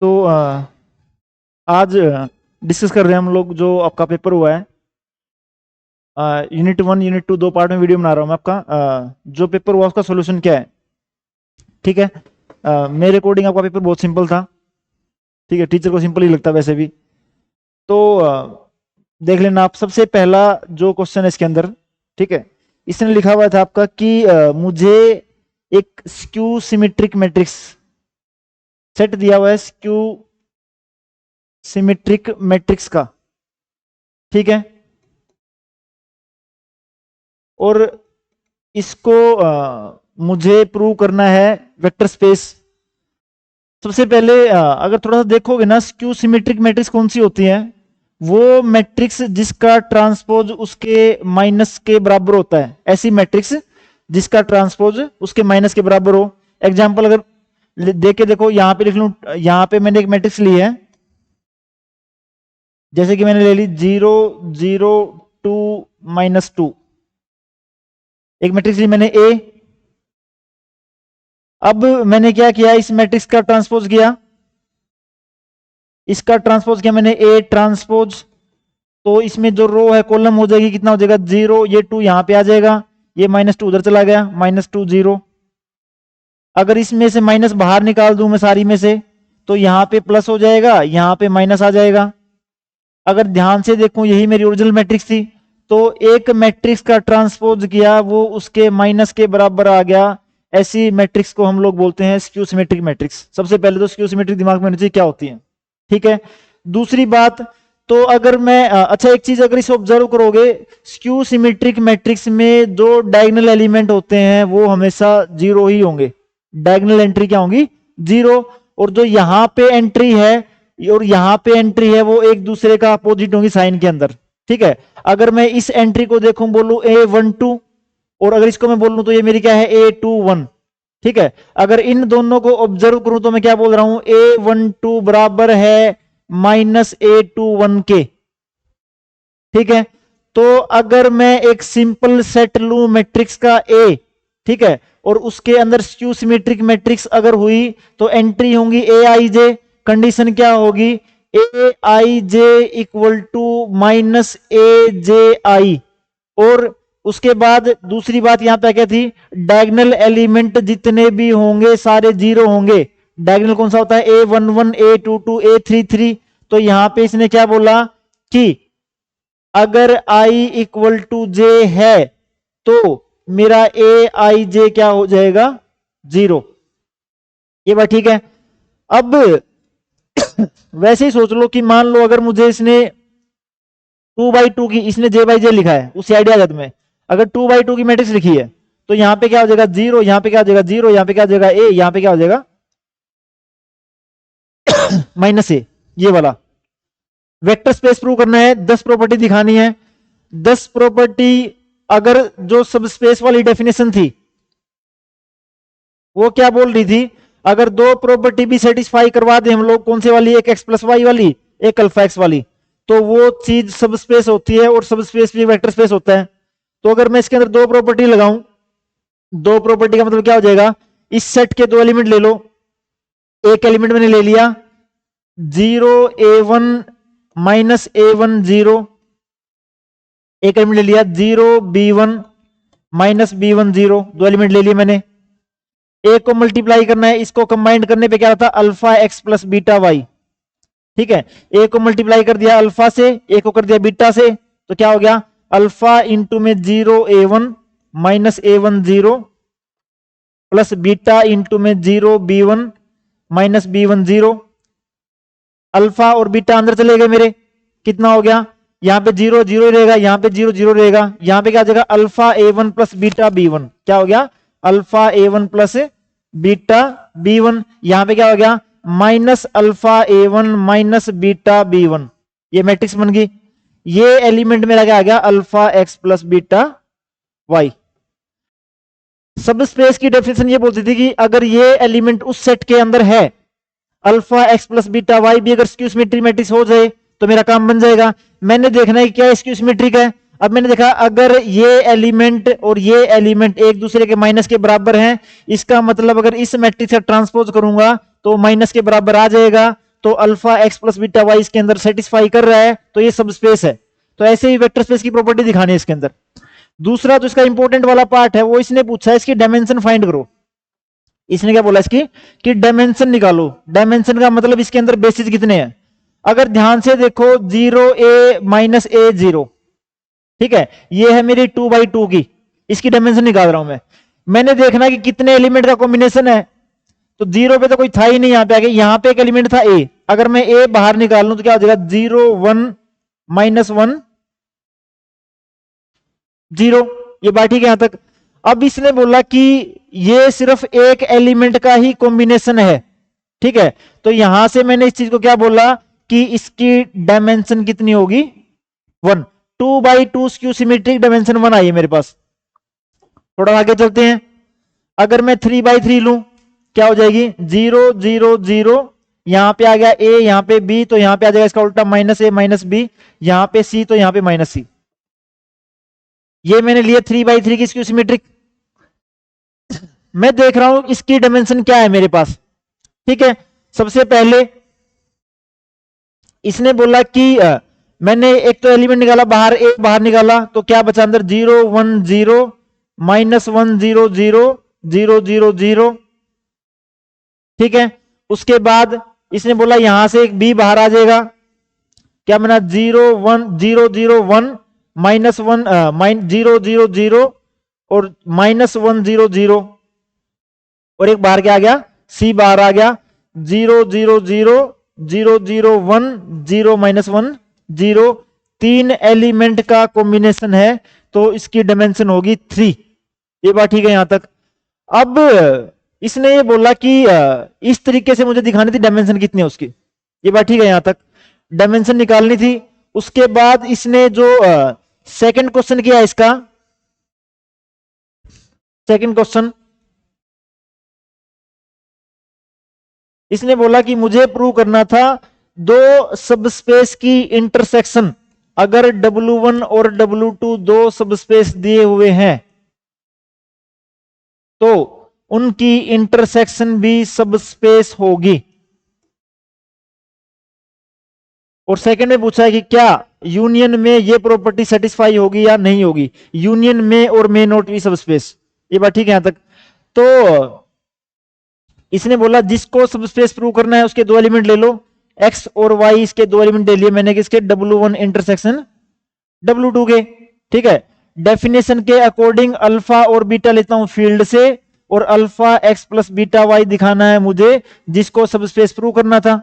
तो आज डिस्कस कर रहे हैं हम लोग जो आपका पेपर हुआ है यूनिट 1 यूनिट 2 दो पार्ट में वीडियो बना रहा हूँ मैं आपका। जो पेपर हुआ उसका सॉल्यूशन क्या है, ठीक है। मेरे अकॉर्डिंग आपका पेपर बहुत सिंपल था, ठीक है। टीचर को सिंपल ही लगता है वैसे भी। तो देख लेना आप, सबसे पहला जो क्वेश्चन है इसके अंदर, ठीक है। इसने लिखा हुआ था आपका कि मुझे एक स्क्यू सिमेट्रिक मैट्रिक्स सेट दिया हुआ है, स्क्यू सिमेट्रिक मैट्रिक्स का, ठीक है। और इसको मुझे प्रूव करना है वेक्टर स्पेस। सबसे पहले अगर थोड़ा सा देखोगे ना, स्क्यू सिमेट्रिक मैट्रिक्स कौन सी होती है, वो मैट्रिक्स जिसका ट्रांसपोज उसके माइनस के बराबर होता है, ऐसी मैट्रिक्स जिसका ट्रांसपोज उसके माइनस के बराबर हो। एग्जांपल अगर देख के देखो, यहां पे लिख लूं, यहां पे मैंने एक मैट्रिक्स ली है, जैसे कि मैंने ले ली 0 0 2 -2, एक मैट्रिक्स ली मैंने ए। अब मैंने क्या किया, इस मैट्रिक्स का ट्रांसपोज किया, इसका ट्रांसपोज किया मैंने ए ट्रांसपोज। तो इसमें जो रो है कॉलम हो जाएगी, कितना हो जाएगा 0, ये 2 यहां पे आ जाएगा, ये -2 उधर चला गया, -2 0। अगर इसमें से माइनस बाहर निकाल दूं मैं सारी में से, तो यहां पे प्लस हो जाएगा, यहां पे माइनस आ जाएगा। अगर ध्यान से देखूं, यही मेरी ओरिजिनल मैट्रिक्स थी, तो एक मैट्रिक्स का ट्रांसपोज किया, वो उसके माइनस के बराबर आ गया। ऐसी मैट्रिक्स को हम लोग बोलते हैं स्क्यू सिमेट्रिक मैट्रिक्स। सबसे पहले तो स्क्यू सिमेट्रिक दिमाग में होनी चाहिए क्या होती है, ठीक है। दूसरी बात, तो अगर मैं अच्छा एक चीज अगर इसे ऑब्जर्व करोगे, स्क्यू सिमेट्रिक मैट्रिक्स में जो डायगोनल एलिमेंट होते हैं वो हमेशा 0 ही होंगे। डायगोनल एंट्री क्या होंगी, 0। और जो यहां पे एंट्री है और यहां पे एंट्री है, वो एक दूसरे का अपोजिट होंगी साइन के अंदर, ठीक है। अगर मैं इस एंट्री को देखूं, बोलूं A12, और अगर इसको मैं बोलूं तो ये मेरी क्या है A21, ठीक है। अगर इन दोनों को ऑब्जर्व करूं तो मैं क्या बोल रहा हूं, A12 बराबर है -A21 के, ठीक है। तो अगर मैं एक सिंपल सेट लूं मैट्रिक्स का A, ठीक है, और उसके अंदर स्क्यू सिमेट्रिक मैट्रिक्स अगर हुई तो एंट्री होंगी Aij। कंडीशन क्या होगी, Aij इक्वल टू -Aj। और उसके बाद दूसरी बात यहां पे क्या थी, डायगोनल एलिमेंट जितने भी होंगे सारे 0 होंगे। डायगोनल कौन सा होता है, A11 A22 A33। तो यहां पे इसने क्या बोला कि अगर i इक्वल टू j है तो मेरा Aij क्या हो जाएगा, 0। ये बात ठीक है। अब वैसे ही सोच लो कि मान लो अगर मुझे इसने 2/2 की, इसने j/j लिखा है, उसी आइडिया में अगर 2/2 की मैट्रिक्स लिखी है, तो यहां पे क्या हो जाएगा 0, यहां पे क्या हो जाएगा 0, यहां पे क्या हो जाएगा a, यहां पे क्या हो जाएगा -a। ये वाला वेक्टर स्पेस प्रूव करना है, 10 प्रॉपर्टी दिखानी है। 10 प्रॉपर्टी, अगर जो सब स्पेस वाली डेफिनेशन थी वो क्या बोल रही थी, अगर दो प्रॉपर्टी भी सेटिस्फाई करवा दे हम लोग, कौन से वाली, एक x + y वाली, एक अल्फा x वाली, तो वो चीज सब स्पेस होती है, और सब स्पेस भी वेक्टर स्पेस होता है। तो अगर मैं इसके अंदर दो प्रॉपर्टी लगाऊं, दो प्रॉपर्टी का मतलब क्या हो जाएगा, इस सेट के दो एलिमेंट ले लो। एक एलिमेंट मैंने ले लिया 0 a1 -a1 0, एक एलिमेंट ले लिया 0 b1 -b1 0, दो एलिमेंट ले लिए मैंने। एक को मल्टीप्लाई करना है, इसको कंबाइंड करने पे क्या होता है, alpha x plus beta y, ठीक है। एक को मल्टीप्लाई कर दिया अल्फा से, एक को कर दिया बीटा से, तो क्या हो गया, अल्फा इंटू में 0 a1 -a1 0 plus beta into में 0 b1 -b1 0। अल्फा और बीटा अंदर चले गए मेरे, कितना हो गया, यहां पे 0 0 रहेगा, यहां पे 0 0 रहेगा, यहां पे क्या हो जाएगा alpha a1 plus beta b1, क्या हो गया alpha a1 plus beta b1। यहां पे क्या हो गया -alpha a1 minus beta b1, ये मैट्रिक्स बन गई। ये एलिमेंट मेरा क्या आ गया, alpha x plus beta y। सब स्पेस की डेफिनेशन ये बोलती थी कि अगर ये एलिमेंट उस सेट के अंदर है, alpha x plus beta y भी अगर स्क्यू सिमेट्रिक मैट्रिक्स हो जाए तो मेरा काम बन जाएगा। मैंने देखना है कि क्या स्क्यू सिमेट्रिक है। अब मैंने देखा अगर ये एलिमेंट और ये एलिमेंट एक दूसरे के माइनस के बराबर हैं, इसका मतलब अगर इस मैट्रिक्स का ट्रांसपोज करूंगा तो माइनस के बराबर आ जाएगा। तो alpha x plus beta y इसके अंदर सेटिस्फाई कर रहा है, तो ये सब स्पेस है। तो ऐसे ही वेक्टर स्पेस की प्रॉपर्टी दिखानी है इसके अंदर। दूसरा जो इसका इंपॉर्टेंट वाला पार्ट है वो इसने पूछा है इसकी डायमेंशन फाइंड करो। इसने क्या बोला इसकी कि डायमेंशन निकालो। डायमेंशन का मतलब इसके अंदर बेसिस कितने हैं। अगर ध्यान से देखो 0a माइनस ए 0, ठीक है, ये है मेरी 2/2 की, इसकी डायमेंशन निकाल रहा हूं मैं। मैंने देखना कि कितने एलिमेंट का कॉम्बिनेशन है, तो 0 पे तो कोई था ही नहीं, यहां पे आगे यहां पे एक एलिमेंट था ए। अगर मैं ए बाहर निकाल लूं तो क्या हो जाएगा 0 1 माइनस 1 0। ये बात ठीक है यहां तक। अब इसने बोला कि ये सिर्फ एक एलिमेंट का ही कॉम्बिनेशन है, ठीक है, तो यहां से मैंने इस चीज को क्या बोला कि इसकी डायमेंशन कितनी होगी 1। 2/2 स्क्यू सिमेट्रिक डायमेंशन 1 आई है मेरे पास। थोड़ा आगे चलते हैं। अगर मैं 3/3 लूं क्या हो जाएगी 0 0 0, यहां पे आ गया ए, यहां पे बी, तो यहां पे आ जाएगा इसका उल्टा माइनस ए माइनस बी, यहां पे सी तो यहां पे माइनस सी। ये मैंने लिया 3/3 की स्क्यू सिमेट्रिक। मैं देख रहा हूं इसकी डायमेंशन क्या है मेरे पास, ठीक है। सबसे पहले इसने बोला कि मैंने एक तो एलिमेंट निकाला बाहर, एक बाहर निकाला, तो क्या बचा अंदर 0 1 0 माइनस 1 0 0 0 0 0, ठीक है। उसके बाद इसने बोला यहां से एक बी बाहर आ जाएगा, क्या बना 0 1 0 0 1 माइनस 1 0 0 0 और माइनस 1 0 0, और एक बाहर क्या आ गया सी बाहर आ गया 0 0 0 0 0 1 0 माइनस 1 0। 3 एलिमेंट का कॉम्बिनेशन है, तो इसकी डायमेंशन होगी 3। ये बात ठीक है यहां तक। अब इसने ये बोला कि इस तरीके से मुझे दिखानी थी डायमेंशन कितनी है उसकी। ये बात ठीक है यहां तक, डायमेंशन निकालनी थी। उसके बाद इसने जो सेकंड क्वेश्चन किया, इसका सेकंड क्वेश्चन इसने बोला कि मुझे प्रूव करना था दो सबस्पेस की इंटरसेक्शन। अगर W1 और W2 दो सबस्पेस दिए हुए हैं तो उनकी इंटरसेक्शन भी सबस्पेस होगी। और सेकंड में पूछा है कि क्या यूनियन में ये प्रॉपर्टी सेटिस्फाई होगी या नहीं होगी। यूनियन में और मे नॉट बी सबस्पेस। ये बात ठीक है यहां तक। तो इसने बोला जिसको सबस्पेस प्रूव करना है उसके दो एलिमेंट ले लो, एक्स और वाई, इसके दो एलिमेंट ले लिए मैंने किसके W1 इंटरसेक्शन W2 के, ठीक है। डेफिनेशन के अकॉर्डिंग अल्फा और बीटा लेता हूं फील्ड से, और alpha x plus beta y दिखाना है मुझे, जिसको सबस्पेस प्रूव करना था,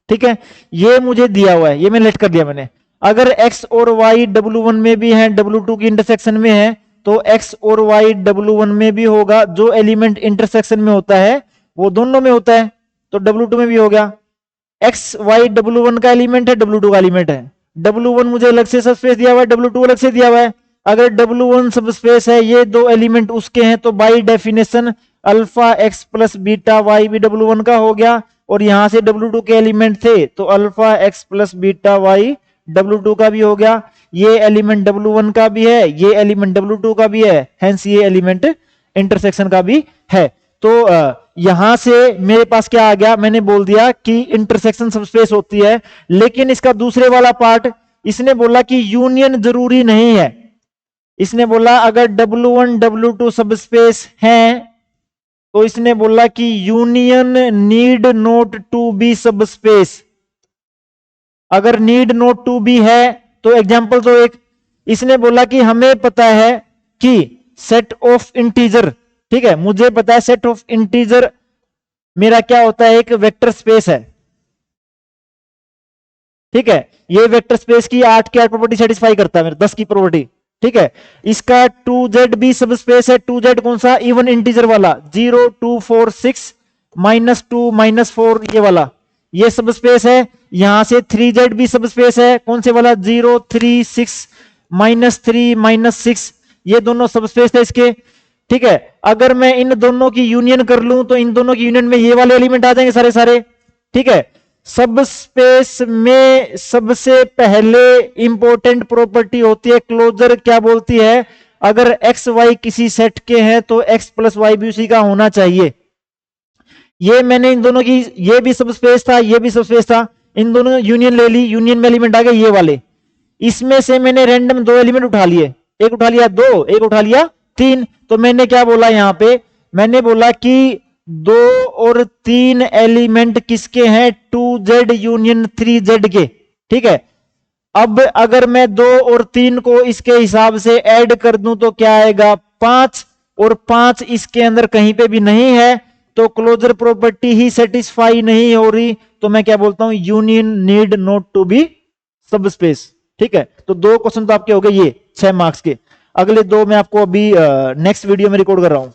ठीक है। ये मुझे दिया हुआ है, ये मैं लेट कर दिया मैंने। अगर x और y W1 में भी है, W2 की इंटरसेक्शन में है, तो x और y W1 में भी होगा। जो एलिमेंट इंटरसेक्शन में होता है वो दोनों में होता है, तो W2 में भी हो गया। x y W1 का एलिमेंट है, W2 का एलिमेंट है। W1 मुझे अलग से सबस्पेस दिया हुआ है, W2 अलग से दिया हुआ है। अगर W1 सबस्पेस है, ये दो एलिमेंट उसके हैं, तो by definition alpha x plus beta y भी W1 का हो गया। और यहां से W2 के एलिमेंट थे, तो alpha x plus beta y W2 का भी हो गया। ये एलिमेंट W1 का भी है, ये एलिमेंट W2 का भी है, हेंस ये एलिमेंट इंटरसेक्शन का भी है। तो यहां से मेरे पास क्या आ गया, मैंने बोल दिया कि इंटरसेक्शन सबस्पेस होती है। लेकिन इसका दूसरे वाला पार्ट, इसने बोला कि यूनियन जरूरी नहीं है। इसने बोला अगर W1 W2 सबस्पेस हैं, तो इसने बोला कि union need not to be subspace. अगर नीड नॉट टू बी है तो एग्जांपल तो एक, इसने बोला कि हमें पता है कि सेट ऑफ इंटीजर, ठीक है, मुझे पता है सेट ऑफ इंटीजर मेरा क्या होता है, एक वेक्टर स्पेस है, ठीक है। ये वेक्टर स्पेस की 8 की 8 प्रॉपर्टी सेटिस्फाई करता है, मेरे 10 की प्रॉपर्टी, ठीक है। इसका 2z भी सबस्पेस है। 2z कौन सा, इवन इंटीजर वाला, 0 2 4 6 -2 -4, ये वाला, ये सबस्पेस है। यहां से 3z भी सबस्पेस है, कौन से वाला, 0 3 6 -3 -6, ये दोनों सबस्पेस है इसके, ठीक है। अगर मैं इन दोनों की यूनियन कर लूं तो इन दोनों की यूनियन में ये वाले एलिमेंट आ जाएंगे सारे सारे, ठीक है। सब स्पेस में सबसे पहले इंपॉर्टेंट प्रॉपर्टी होती है क्लोजर। क्या बोलती है, अगर एक्स वाई किसी सेट के हैं तो एक्स प्लस वाई भी उसी का होना चाहिए। ये मैंने इन दोनों की, ये भी सब स्पेस था, ये भी सब स्पेस था, इन दोनों यूनियन ले ली, यूनियन में एलिमेंट आ गए ये वाले। इसमें से मैंने रैंडम 2 एलिमेंट उठा लिए, एक उठा लिया 2, एक उठा लिया 3। तो मैंने क्या बोला यहां पे, मैंने बोला कि 2 और 3 एलिमेंट किसके हैं, 2z यूनियन 3z के। ठीक है, अब अगर मैं 2 और 3 को इसके हिसाब से ऐड कर दूं तो क्या आएगा 5, और 5 इसके अंदर कहीं पे भी नहीं है, तो क्लोजर प्रॉपर्टी ही सेटिस्फाई नहीं हो रही। तो मैं क्या बोलता हूं, union need not to be sub space. ठीक है, तो 2 क्वेश्चन तो आपके हो गए ये 6 मार्क्स के। अगले 2 मैं आपको अभी नेक्स्ट वीडियो में रिकॉर्ड कर रहा हूं।